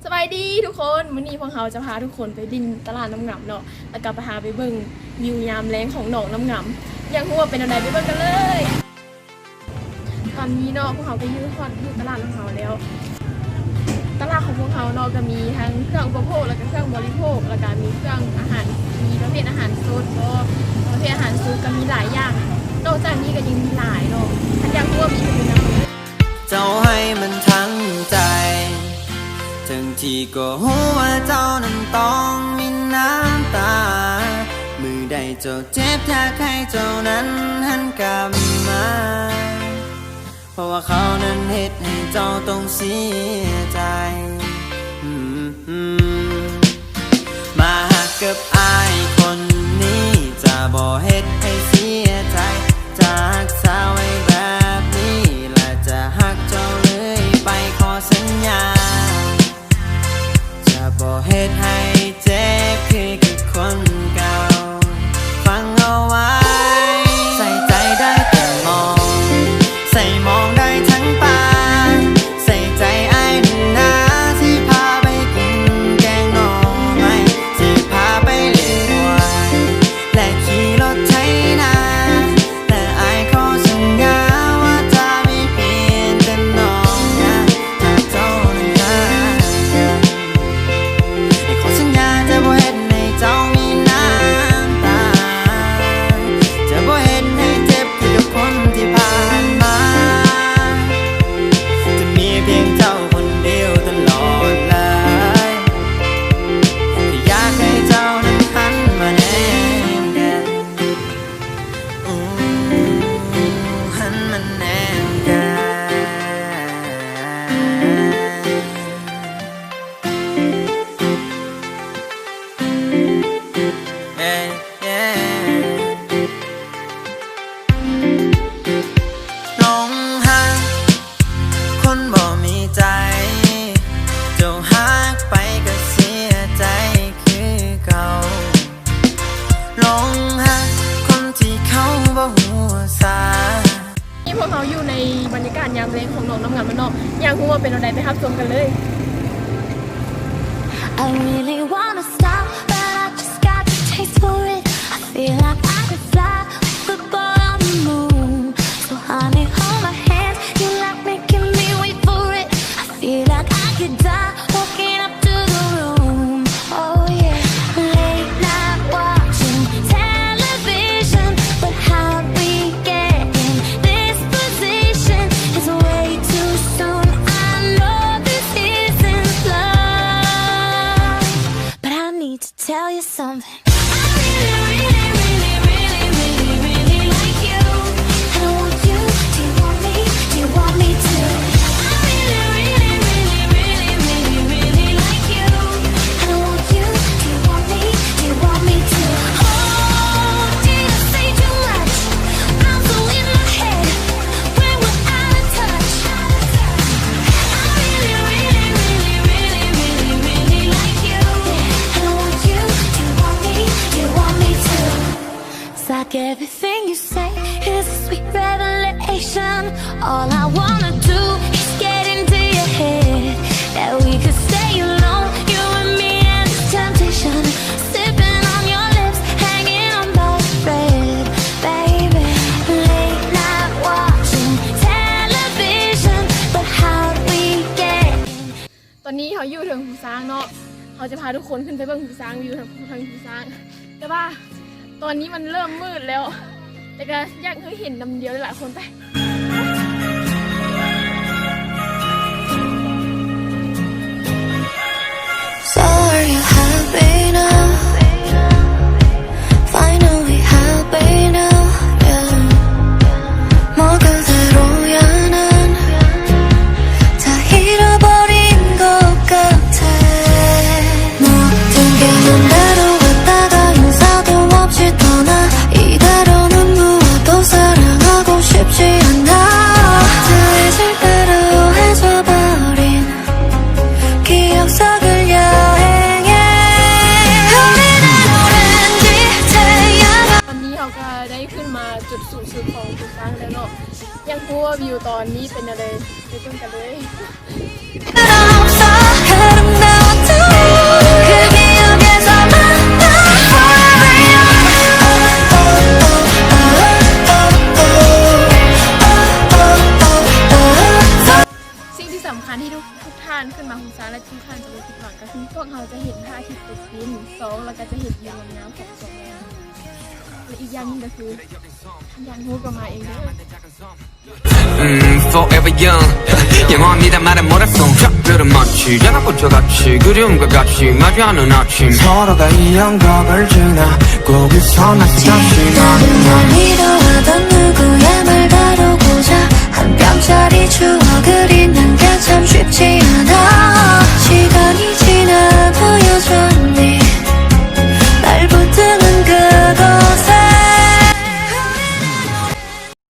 สบายดีทุกคนวันนี้พวกเราจะพาทุกคนไปดินตลาดน้ำงำเนาะแล้วก็พาไปเบิ่งวิวยามแรงของหนองน้ำงำยังรู้ว่าเป็นอะไรไปเบิ่งกันเลยตอนนี้เนาะพวกเราไปยืนอยู่ตลาดของเราแล้วตลาดของพวกเราเนาะก็มีทั้งเครื่องอุปโภคแล้วก็เครื่องบริโภคแล้วก็มีเครื่องอาหารมีประเภทอาหารสดก็ประเภทอาหารซุปก็มีหลายอย่างนอกจากนี้ก็ยังมีหลายเนาะถ้าอยากรู้ว่ามีอะไรนะเจ้าให้มันทั้งใจทั้งที่ก็รู้ว่าเจ้านั้นต้องมีน้ำตามือใดเจ้าเจ็บอยากให้เจ้านั้นหันกลับมาเพราะว่าเขานั้นเหตุให้เจ้าต้องเสียใจมาหักกับอายคนนี้จะบ่เหตุให้เสียใจจากสาวไว้แบบนี้และจะหักเจ้าเลยไปขอสัญญาจะบ่เหตุให้เจ็บคือกับคนเก่าฟังเอาไว้ใส่ใจได้แต่มองใส่มองได้ทั้งตาใส่ใจอ้ายหนึ่งนาที่พาไปกินแกงหน่อไม้ที่พาไปเลี้ยงวัวและขี่รถไถนาแต่อ้ายขอสัญญาว่าจะไม่เปลี่ยนแต่น้องนะถ้าเจ้านั้นรักกันให้ขอสัญญาจะบ่เฮ็ดให้เจ้ามีน้ำตาจะบ่เฮ็ดให้เจ็บคือกับคนที่ผ่านมาจะมีเพียงเจ้าคนเดียวตลอดเลยที่อยากให้เจ้านั้นหันมาแนมกันหันมาแนมกันน้องหักคนบ่มีใจเจ้าหักไปก็เสียใจคือเก่าหลงหักคนที่เขาบ่หัวสานี่พวกเราอยู่ในบรรยากาศยามแรงของหนองน้ำงำมันเนาะอยากรู้ว่าเป็นอะไรไปรับชมกันเลย I really wanna stop, but I just got the taste for it. I feel like I could fly with a ball on the moon. So honey, hold my hand, you like making me wait for it. I feel like I could die walking up to the room. Oh yeah, late night watching television, but how we get in this position is way too soon. I know this isn't love, but I need to tell you something. I really like you. I don't want you. Do you want me? Do you want me to? I really like you. I don't want you. Do you want me? Do you want me to? Oh, did I say too much? I'm so in my head when we're out of touch. I really like you. I don't want you. Do you want me? Do you want me to? It's like everything you say is a sweet revelation. All I wanna do is get into your head. That we could stay alone, you and me and this temptation. Sipping on your lips, hanging on by a thread, baby. Late night watching television, but how'd we get in? ตอนนี้เขาอยู่ถึงภูซางเนาะเขาจะพาทุกคนขึ้นไปเบิ่งภูซางวิวทางภูซางแต่ว่าตอนนี้มันเริ่มมืดแล้วแต่ก็อยากให้เห็นนำเดียวหลายคนไปSo are you happy now? Finally happy now, yeah. 뭐 그대로야 난 다 잃어버린 것 같아. 모든 게 맘대로 갔다가 인사도 없이 떠나. 이대로는 무엇도 사랑하고 싶지 않아. 다 잊을 대로 해줘버린 기억 속을 여행해. 우리는 오렌지 태양. ตอนนี้เขาก็ได้ขึ้นมาจุดสูงสุดของภูซางแล้วเนาะอยากรู้ว่าวิวตอนนี้เป็นอะไรไปเบิ่งกันเลย 없어 아름다운 ำคัญที่ทุกท่านขึ้นมาฮูซาและทุกท่านจะไม่ผิดหวังก็คือพวกเราจะเห็นพระอาทิตย์ตกดิน2แล้วก็จะเห็นวิวงามของ2และอีกอย่างหนึงก็คือยันฮูก็มาเองเด้อ Forever young 영원이란 말은 뭐랬어 별은 많지 연합본 저같이 그리움과 같이 마주하는 아침 서로가 이 영역을 지나 거기서 나 다시 날 믿어하던 누구의 말 다루고